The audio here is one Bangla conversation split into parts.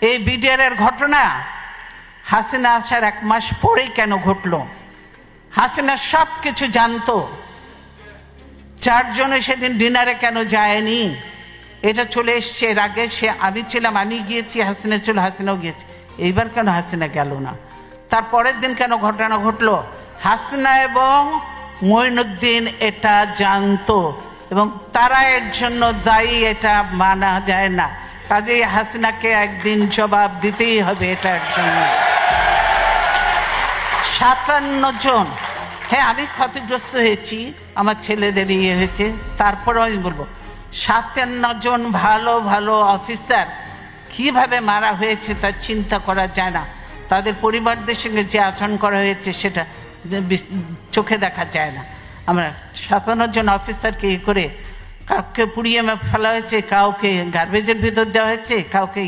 এই বিডিআরের ঘটনা হাসিনা আসার 1 মাস পরেই কেন ঘটলো? হাসিনা সব কিছু জানতো, 4 জনে সেদিন ডিনারে কেন যায়নি? এটা চলে এসছে এর আগে। আমি ছিলাম, আমি গিয়েছি, হাসিনা ছিল, হাসিনাও গিয়েছে। এইবার কেন হাসিনা গেল না? তার পরের দিন কেন ঘটনা ঘটলো? হাসিনা এবং মঈনুদ্দিন এটা জানতো এবং তারা এর জন্য দায়ী, এটা মানা যায় না। কাজেই হাসিনাকে একদিন জবাব দিতেই হবে এটার জন্য। 57 জন, হ্যাঁ আমি ক্ষতিগ্রস্ত হয়েছি, আমার ছেলেদের ইয়ে হয়েছে, তারপরেও আমি বলবো 57 জন ভালো ভালো অফিসার কিভাবে মারা হয়েছে তা চিন্তা করা যায় না। তাদের পরিবারদের সঙ্গে যে আচরণ করা হয়েছে সেটা চোখে দেখা যায় না। আমরা 57 জন অফিসারকে ই করে কাউকে পুড়িয়ে ফেলা হয়েছে, কাউকে গার্বেজের ভিতর দেওয়া হয়েছে, কাউকে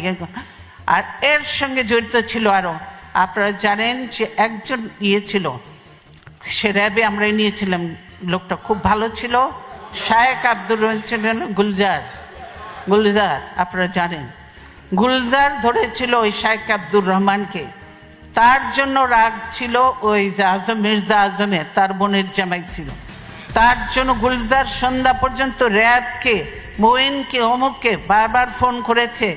আর এর সঙ্গে জড়িত ছিল আরও। আপনারা জানেন যে একজন ছিল, সে র্যাবে আমরা নিয়েছিলাম, লোকটা খুব ভালো ছিল, শায়েক আব্দুর রহমান ছিলেন গুলজার, আপনারা জানেন গুলজার ধরেছিল ওই শায়েক আব্দুর রহমানকে। তার জন্য রাগ ছিল ওই যে মির্জা আজমের, তার বোনের জামাই ছিল, তার জন্য গুলজার সন্ধ্যা পর্যন্ত র্যাবকে, মঈনকে, অমুককে বারবার ফোন করেছে,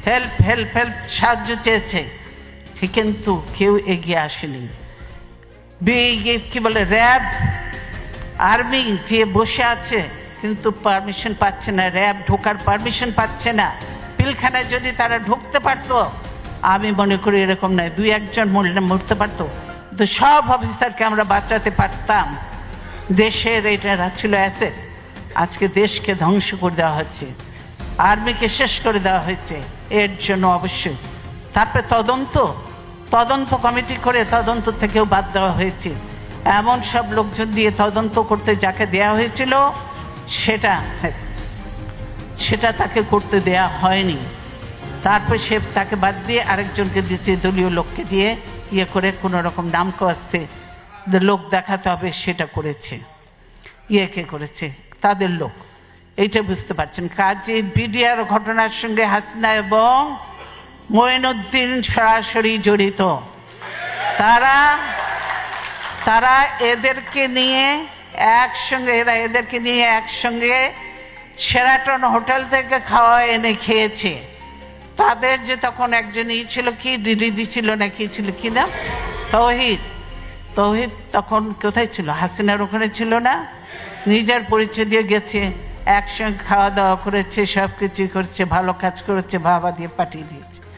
হেল্প হেল্প হেল্প, সাহায্য চেয়েছে, কিন্তু কেউ এগিয়ে আসেনি। কি বলে র্যাব, আর্মি যে বসে আছে কিন্তু পারমিশন পাচ্ছে না, র্যাব ঢোকার পারমিশন পাচ্ছে না। পিলখানায় যদি তারা ঢুকতে পারতো, আমি মনে করি এরকম নয়, 2-1 জন মরতে পারতো, তো সব অফিসারকে আমরা বাঁচাতে পারতাম। দেশের এটা ছিল অ্যাসেট, আজকে দেশকে ধ্বংস করে দেওয়া হচ্ছে, আর্মিকে শেষ করে দেওয়া হয়েছে। এর জন্য অবশ্যই তারপরে তদন্ত কমিটি করে তদন্ত থেকেও বাদ দেওয়া হয়েছে। এমন সব লোকজন দিয়ে তদন্ত করতে যাকে দেয়া হয়েছিল সেটা তাকে করতে দেয়া হয়নি। তারপর সে তাকে বাদ দিয়ে আরেকজনকে দিচ্ছে, দলীয় লোককে দিয়ে ইয়ে করে কোনো রকম নাম কাস্তে লোক দেখাতে হবে, সেটা করেছে। কে করেছে? তাদের লোক। এইটা বুঝতে পারছেন। কাজে বিডিআর ঘটনার সঙ্গে হাসিনা এবং মঈনুদ্দিন সরাসরি জড়িত। তারা এদেরকে নিয়ে একসঙ্গে শেরাটন হোটেল থেকে খাওয়া এনে খেয়েছে। তাদের যে তখন একজন ছিল, কি ডিডি ছিল না কি ছিল, কি না, তৌহিদ তখন কোথায় ছিল? হাসিনার ওখানে ছিল না? নিজের পরিচয় দিয়ে গেছে, একসঙ্গে খাওয়া দাওয়া করেছে, সব কিছু করেছে, ভালো কাজ করেছে, বাবা দিয়ে পাঠিয়ে দিয়েছে।